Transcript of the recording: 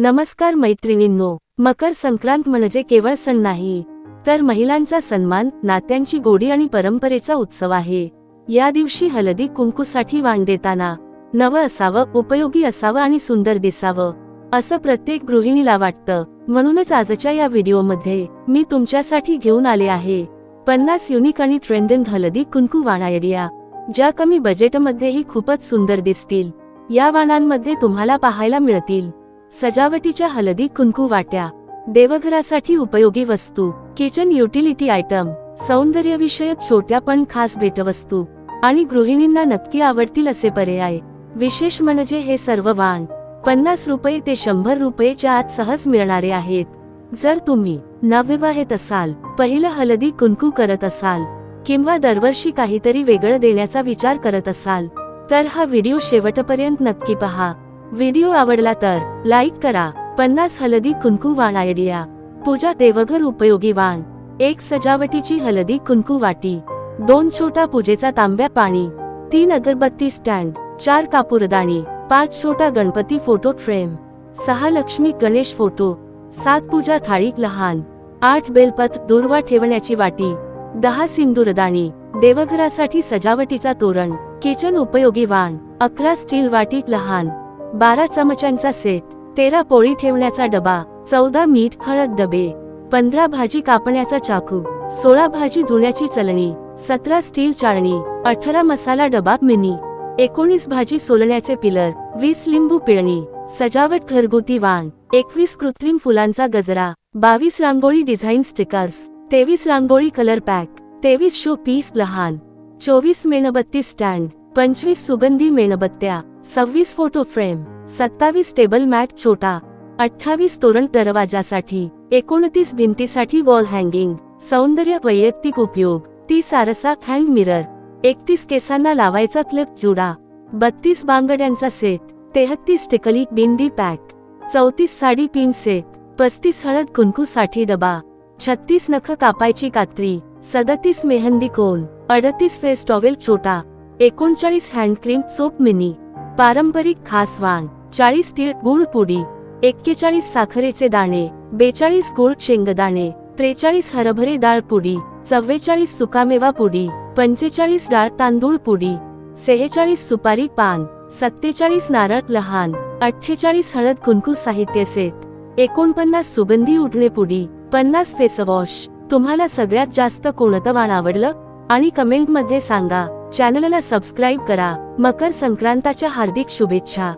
नमस्कार मैत्रिणींनो, मकर संक्रांत म्हणजे केवळ सण नाही, तर महिलांचा सन्मान, नात्यांची गोडी आणि परंपरेचा उत्सव आहे. या दिवशी हळदी कुंकूसाठी वाण देताना नवं असावं, उपयोगी असावं आणि सुंदर दिसावं असं प्रत्येक गृहिणीला वाटतं. म्हणूनच आजच्या या व्हिडिओमध्ये मी तुमच्यासाठी घेऊन आले आहे 50 युनिक आणि ट्रेंडिंग हळदी कुंकू वाण आयडिया, ज्या कमी बजेटमध्येही खूपच सुंदर दिसतील. या वाणांमध्ये तुम्हाला पाहायला मिळतील सजावटीच्या हळदी कुंकू वाट्या, देवघरासाठी उपयोगी वस्तू, किचन युटिलिटी आयटम, सौंदर्यविषयक छोट्या पण खास भेटवस्तू आणि गृहिणींना नक्की आवडतील असे पर्याय. विशेष म्हणजे हे सर्व वाण 50 रुपये ते 100 रुपयेच्या आत सहज मिळणारे आहेत. जर तुम्ही नवविवाहित असाल, पहिलं हळदी कुंकू करत असाल किंवा दरवर्षी काहीतरी वेगळं देण्याचा विचार करत असाल, तर हा व्हिडिओ शेवटपर्यंत नक्की पहा. व्हिडिओ आवडला तर लाईक करा. 50 हळदी कुंकू वाण आयडिया. पूजा देवघर उपयोगी वाण. 1 सजावटीची हळदी कुंकू वाटी, 2 छोटा पूजेचा तांब्या पाणी, 3 अगरबत्ती स्टँड, 4 कापूरदाणी, 5 छोटा Ganpati photo frame, 6 Lakshmi Ganesh photo, 7 पूजा थाळी लहान, 8 बेलपत्र दुर्वा ठेवण्याची वाटी, 10 सिंदूरदाणी, देवघरासाठी सजावटीचा तोरण, किचन उपयोगी वाण, 11 स्टील वाटी लहान, 12 चमच्यांचा सेट, 13 पोळी ठेवण्याचा डबा, 14 मीठ हळद डबे, 15 भाजी कापण्याचा चाकू, 16 भाजी धुण्याची चलणी, 17 स्टील चाळणी, 18 मसाला डबा मिनी, 19 भाजी सोलण्याचे पिलर, 20 लिंबू पिळणी, सजावट घरगुती वाण, 21 कृत्रिम फुलांचा गजरा, 22 रांगोळी डिझाईन स्टिकर्स, 23 रांगोळी कलर पॅक, 23 शो पीस लहान, 24 मेणबत्ती स्टँड, 25 सुगंधी मेणबत्त्या, 26 फोटो फ्रेम, 27 टेबल मॅट छोटा, 28 तोरण दरवाजासाठी, 29 भिंतीसाठी वॉल हँगिंग, सौंदर्य वैयक्तिक उपयोग, 30 आरसा हँड मिरर, 31 केसांना लावायचा क्लिप जुडा, 32 बांगड्यांचा सेट, 33 टिकली बिंदी पॅक, 34 साडी पिन सेट, 35 हळद कुंकू साठी डबा, 36 नख कापायची कात्री, 37 मेहंदी कोन, 38 फेस टॉवेल छोटा, 39 हँड क्रीम सोप मिनी, पारंपरिक खास वाण, 40 तीळ गुळ पुडी, 41 साखरेचे दाणे, 42 गुळ शेंगदाणे, 43 हरभरे डाळ पुडी, 44 सुकामेवा पुडी, 45 डाळ तांदूळ पुडी, 46 सुपारी पान, 47 नारळ लहान, 48 हळद कुंकू साहित्य सेट, 49 सुगंधी उडणे पुडी, 50 फेस वॉश. तुम्हाला सगळ्यात जास्त कोणतं वाण आवडलं आणि कमेंट मध्ये सांगा. चॅनलला सबस्क्राईब करा. मकर संक्रांताच्या हार्दिक शुभेच्छा.